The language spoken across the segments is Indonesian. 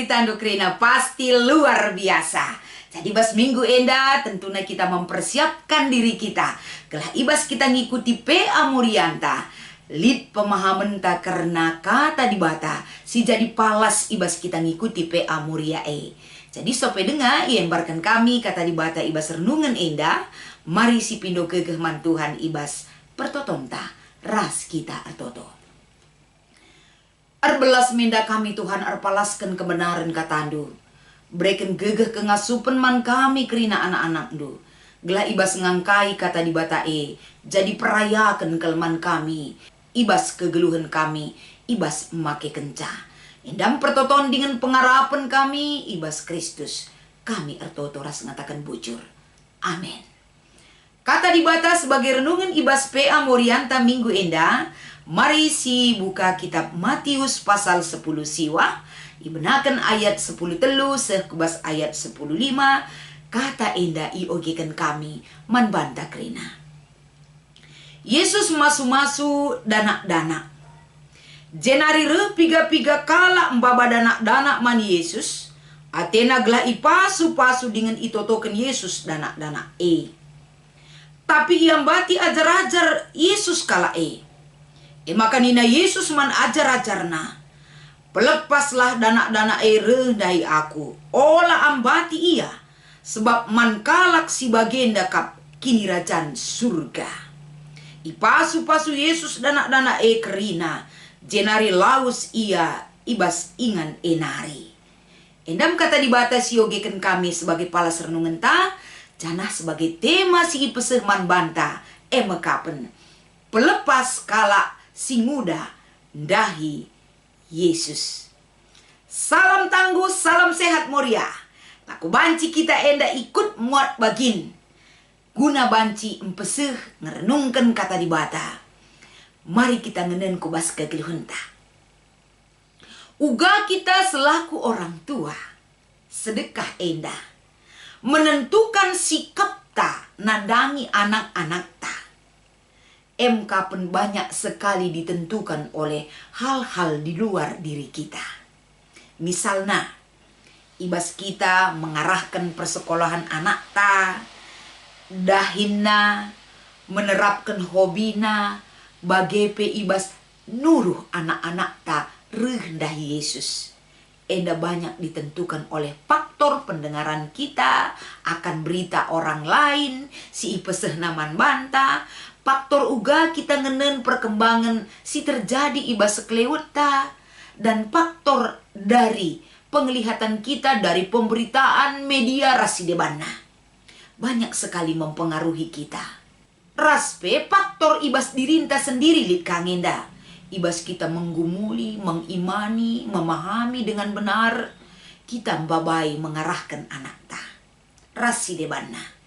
cerita Krina pasti luar biasa. Jadi bas minggu enda tentunya kita mempersiapkan diri kita. Kelah ibas kita ngikuti PA Murianta. Lid pemahaman tak karena kata dibata. Si jadi palas ibas kita ngikuti PA Muriae. Jadi sope dengar iembarkan kami kata dibata ibas renungan enda. Mari si pindo kegeman Tuhan ibas pertotonta ras kita artoto. Arbelas menda kami Tuhan arpalaskan kebenaran katandu. Breken gegeh kengasupen man kami kerina anak-anak du. Gela ibas ngangkai kata dibatae. Jadi perayakan kelman kami. Ibas kegeluhan kami. Ibas make kenca. Endam pertoton dengan pengarapan kami. Ibas Kristus. Kami ertotoras ngatakan bujur. Amin. Kata dibata sebagai renungan ibas PA Murianta minggu enda. Mari si buka kitab Matius pasal 10 siwa. Ibenakan ayat 10 telu sekubas ayat 10 lima. Kata enda iogekan kami manbanta krina. Yesus masu-masu danak-danak. Jenari re piga-piga kala mbaba danak-danak man Yesus. Atena gela ipasu-pasu dengan itotoken Yesus danak-danak Tapi iambati ajar-ajar Yesus kala makanina Yesus man ajar-ajarna. Pelepaslah danak-danak rendai aku. Olah ambati ia. Sebab man kalak si bagenda kap kini rajan surga. Ipasu-pasu Yesus danak-danak kerina. Jenari laus ia ibas ingan enari. Endam kata dibata siogekan kami sebagai palas renungan ta. Janah sebagai tema si ipeseh man banta. Mekapen. Pelepas kala si muda dahi Yesus. Salam tangguh, salam sehat Moria. Laku banci kita enda ikut muat bagin. Guna banci empeseh ngerenungkan kata dibata. Mari kita ngenen kubas kegeluhenta. Uga kita selaku orang tua. Sedekah enda. Menentukan sikap ta nadangi anak-anak ta. Kapan banyak sekali ditentukan oleh hal-hal di luar diri kita. Misalnya, ibas kita mengarahkan persekolahan anak ta, dahina, menerapkan hobina, bagepe ibas nuruh anak-anak ta rendah Yesus. Enda banyak ditentukan oleh faktor pendengaran kita akan berita orang lain, si ipeseh naman banta. Faktor uga kita ngenen perkembangan si terjadi ibas sekleweta. Dan faktor dari penglihatan kita dari pemberitaan media rasidebana. Banyak sekali mempengaruhi kita. Raspe faktor ibas dirinta sendiri lit kangenda. Ibas kita menggumuli, mengimani, memahami dengan benar. Kita mbabai mengarahkan anak ta. Rasidebana.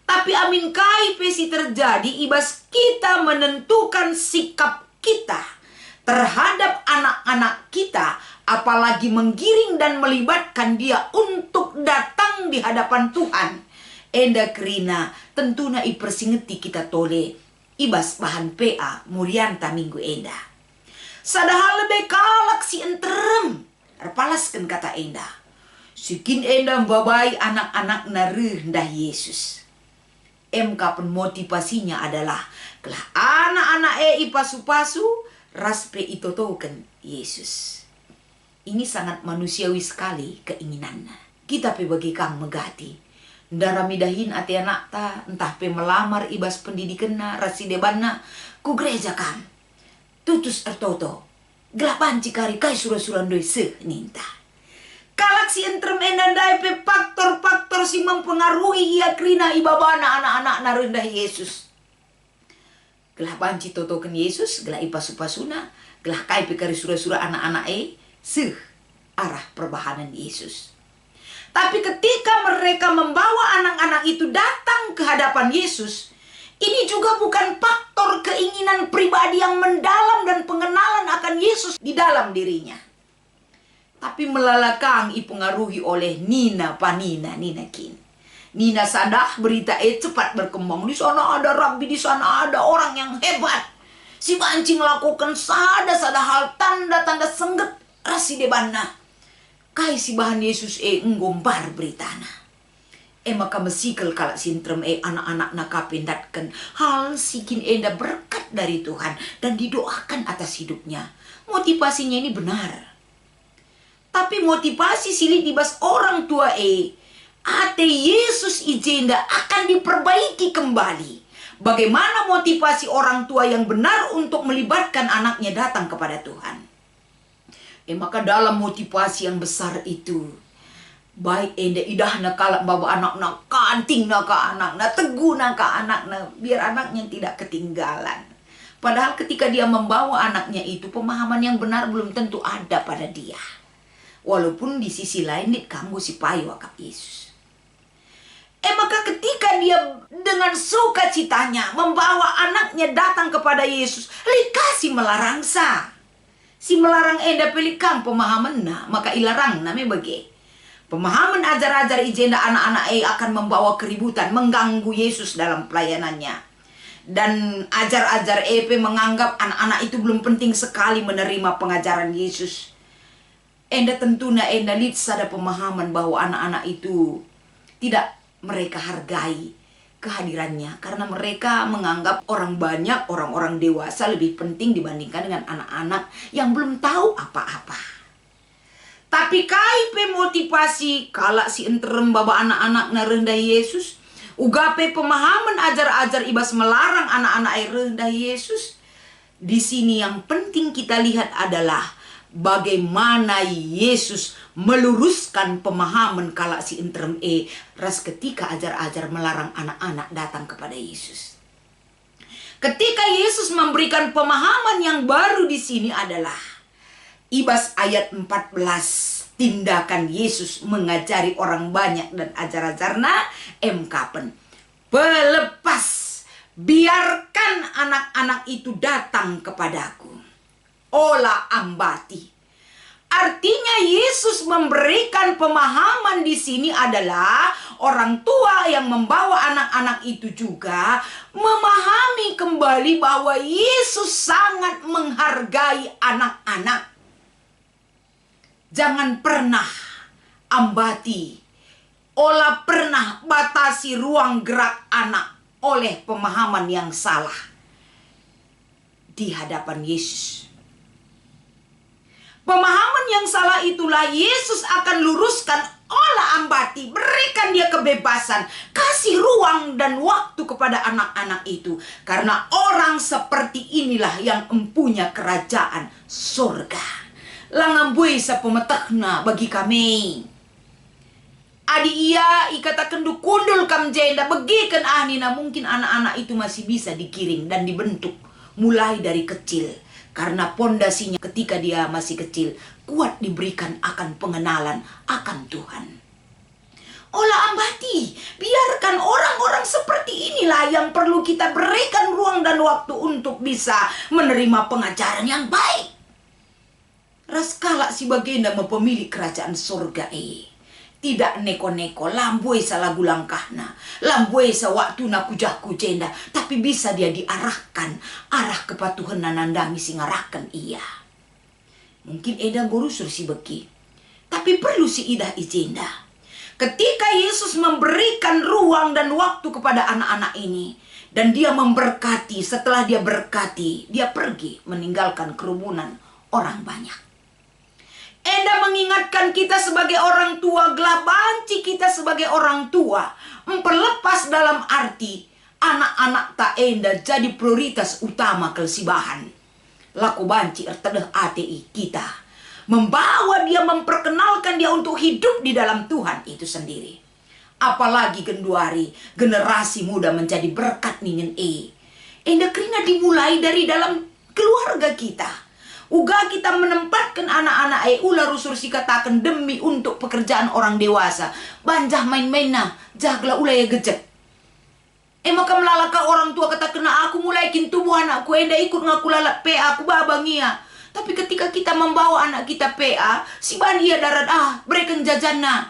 Tapi amin kai pesi terjadi ibas kita menentukan sikap kita terhadap anak-anak kita. Apalagi menggiring dan melibatkan dia untuk datang di hadapan Tuhan. Enda kerina tentunya ipersingeti kita tole ibas bahan PA Murianta minggu enda. Sadahal lebih kalak si enterem. Erpalaskan kata enda. Sikin enda mbabai anak-anak narendah Yesus. Kapan motivasinya adalah kelah anak-anak ipasu-pasu raspe itotoken Yesus. Ini sangat manusiawi sekali keinginannya. Kita pe bagi kang megati. Ndara midahin ati anak ta entah pe melamar ibas pendidikanna rasidebanna ku gereja kang. Tutus ertoto. Gelapan cikari kai surah-surah doi se ninta. Kalak si entrem endandai pe faktor-faktor si mempengaruhi ia krina ibabana anak-anak narendah Yesus. Gelah banci totoken Yesus, gelah ipasu-pasuna, gelah kai pe kari surah-surah anak-anak seh arah perbahanan Yesus. Tapi ketika mereka membawa anak-anak itu datang ke hadapan Yesus, ini juga bukan faktor keinginan pribadi yang mendalam dan pengenalan akan Yesus di dalam dirinya. Tapi melalakang ipengaruhi oleh Nina kin. Nina sadah berita cepat berkembang. Di sana ada rabbi, di sana ada orang yang hebat. Si banci melakukan sada hal tanda-tanda sengget rasidebana. Kai si bahan Yesus ngombar beritana. Maka mesikal kalak sintrem anak-anak nak kapindatkan hal sikin enda berkat dari Tuhan dan didoakan atas hidupnya. Motivasinya ini benar. Tapi motivasi silik dibas orang tua ate Yesus ijenda akan diperbaiki kembali. Bagaimana motivasi orang tua yang benar untuk melibatkan anaknya datang kepada Tuhan? Maka dalam motivasi yang besar itu, baik enda idah nak kalak bawa anak nak kanting nak ke anak nak teguh nak ke anak nak biar anaknya tidak ketinggalan. Padahal ketika dia membawa anaknya itu pemahaman yang benar belum tentu ada pada dia. Walaupun di sisi lain kamu si payu akap Yesus. Maka ketika dia dengan sukacitanya membawa anaknya datang kepada Yesus, likasi melarang sa. Si melarang enda pelikang pemahaman na maka ilarang name bagi. Pemahaman ajar-ajar ijenda anak-anak akan membawa keributan, mengganggu Yesus dalam pelayanannya. Dan ajar-ajar menganggap anak-anak itu belum penting sekali menerima pengajaran Yesus. Enda tentunya enda lihat ada pemahaman bahwa anak-anak itu tidak mereka hargai kehadirannya. Karena mereka menganggap orang banyak, orang-orang dewasa lebih penting dibandingkan dengan anak-anak yang belum tahu apa-apa. Tapi kai motivasi kalak si enterem baba anak-anak na rendah Yesus. Ugape pemahaman ajar-ajar ibas melarang anak-anak rendah Yesus. Di sini yang penting kita lihat adalah bagaimana Yesus meluruskan pemahaman kalak si enterem ras ketika ajar-ajar melarang anak-anak datang kepada Yesus. Ketika Yesus memberikan pemahaman yang baru di sini adalah Ibas ayat 14, tindakan Yesus mengajari orang banyak dan ajar-ajarna kapen. Pelepas, biarkan anak-anak itu datang kepadaku. Ola ambati. Artinya Yesus memberikan pemahaman di sini adalah orang tua yang membawa anak-anak itu juga memahami kembali bahwa Yesus sangat menghargai anak-anak. Jangan pernah ambati, olah pernah batasi ruang gerak anak oleh pemahaman yang salah di hadapan Yesus. Pemahaman yang salah itulah Yesus akan luruskan, olah ambati, berikan dia kebebasan, kasih ruang dan waktu kepada anak-anak itu. Karena orang seperti inilah yang empunya kerajaan surga. Langambui sa pemetakna bagi kami. Adi ia ikatakan kundul kam jenda begikan anina, mungkin anak-anak itu masih bisa dikiring dan dibentuk mulai dari kecil. Karena pondasinya ketika dia masih kecil kuat diberikan akan pengenalan akan Tuhan. Olah ambati, biarkan orang-orang seperti inilah yang perlu kita berikan ruang dan waktu untuk bisa menerima pengajaran yang baik. Raskala si bagenda mempemilik kerajaan surga tidak neko-neko, lambue sa lagu langkahna, lambue sa waktu na kujah kujenda, tapi bisa dia diarahkan arah kepatuhan nanandami singarahkan ia. Mungkin eda borusur si beki, tapi perlu si idah ijenda. Ketika Yesus memberikan ruang dan waktu kepada anak-anak ini, dan dia memberkati, setelah dia berkati, dia pergi meninggalkan kerumunan orang banyak. Enda mengingatkan kita sebagai orang tua, gelap banci kita sebagai orang tua. Memperlepas dalam arti anak-anak tak enda jadi prioritas utama kelsibahan. Laku banci ertedeh ATI kita. Membawa dia, memperkenalkan dia untuk hidup di dalam Tuhan itu sendiri. Apalagi genduari, generasi muda menjadi berkat ningen Enda kerina dimulai dari dalam keluarga kita. Uga kita menempatkan anak-anak ulah rusur si katakan demi untuk pekerjaan orang dewasa. Banjah main-main nah, jagla ulah ya gejek. Maka melalaka orang tua kata kena aku mulai kintubuh anakku, enda ikut ngaku lalak PA aku babang ia. Tapi ketika kita membawa anak kita PA, si ban ia darat berikan jajana.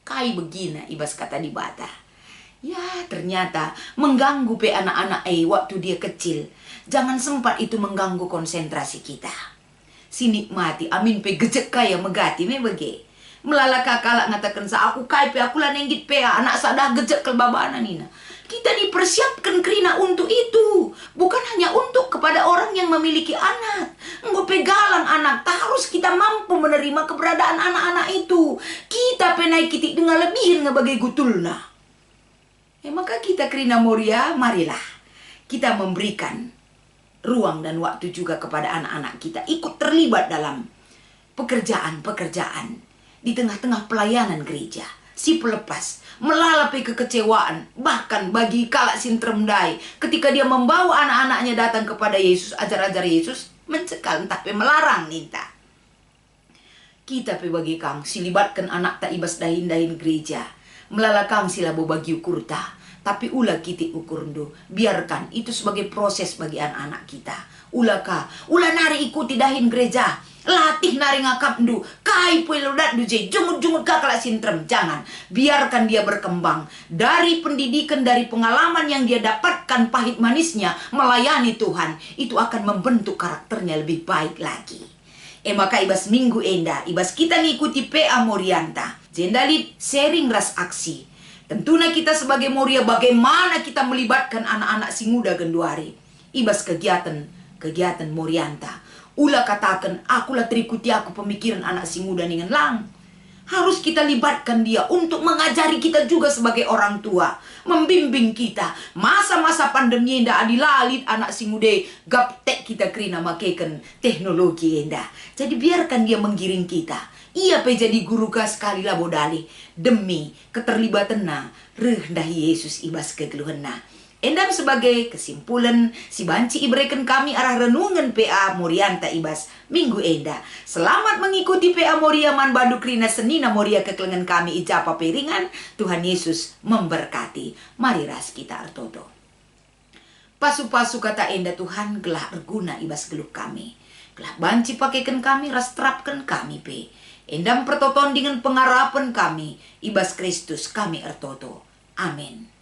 Kai begina ibas kata di bata. Ya ternyata mengganggu anak-anak waktu dia kecil. Jangan sempat itu mengganggu konsentrasi kita. Si nikmati, amin pe gejek kaya megati me bege. Melala kakala ngatakan sa aku kai pe aku lah nenggit pe anak sadah gejek kelbabana nina. Kita dipersiapkan kerina untuk itu. Bukan hanya untuk kepada orang yang memiliki anak. Enggo pegalang anak. Tak harus kita mampu menerima keberadaan anak-anak itu. Kita penai kitik dengan lebihin ngebagai gutulna. Maka kita kerina Moria, marilah kita memberikan ruang dan waktu juga kepada anak-anak kita. Ikut terlibat dalam pekerjaan-pekerjaan di tengah-tengah pelayanan gereja. Si pelepas melalapi kekecewaan, bahkan bagi kalak sintremdai ketika dia membawa anak-anaknya datang kepada Yesus, ajar-ajar Yesus, mencekal tapi melarang ninta. Kita pe bagi kang silibatkan anak tak ibas dahin-dahin gereja, melalakang sila bagi ukurta, tapi ulah kiti ukurndo, biarkan itu sebagai proses bagi anak-anak kita. Ulah nari ikuti dahin gereja, latih nari ngakap ndu, kai puelodat du je, jumut-jumut kakala sintrem. Jangan, biarkan dia berkembang. Dari pendidikan, dari pengalaman yang dia dapatkan pahit manisnya melayani Tuhan, itu akan membentuk karakternya lebih baik lagi. Maka ibas minggu enda, ibas kita ngikuti PA Morianta. Jendalit sharing ras aksi. Tentunya kita sebagai Moria bagaimana kita melibatkan anak-anak si muda genduari. Ibas kegiatan Morianta. Ulah katakan, akulah terikuti aku pemikiran anak si muda dengan lang. Harus kita libatkan dia untuk mengajari kita juga sebagai orang tua. Membimbing kita. Masa-masa pandemi indah adilalit anak si muda. Gaptek kita kerina makaikan teknologi indah. Jadi biarkan dia menggiring kita. Ia pe jadi guru ka sekali lah bodali. Demi keterlibatan na. Rendahi Yesus ibas kegeluhanna. Endam sebagai kesimpulan, si banci ibrekan kami arah renungan PA Morianta ibas minggu enda. Selamat mengikuti PA Moria Man Bandu Krina Senina Moria kekelengan kami ijapa piringan. Tuhan Yesus memberkati. Mari ras kita artoto. Pasu-pasu kata enda Tuhan gelah berguna ibas geluh kami. Gelah banci pakaikan kami ras terapkan kami pe. Endam pertoton dengan pengarapan kami ibas Kristus kami artoto. Amin.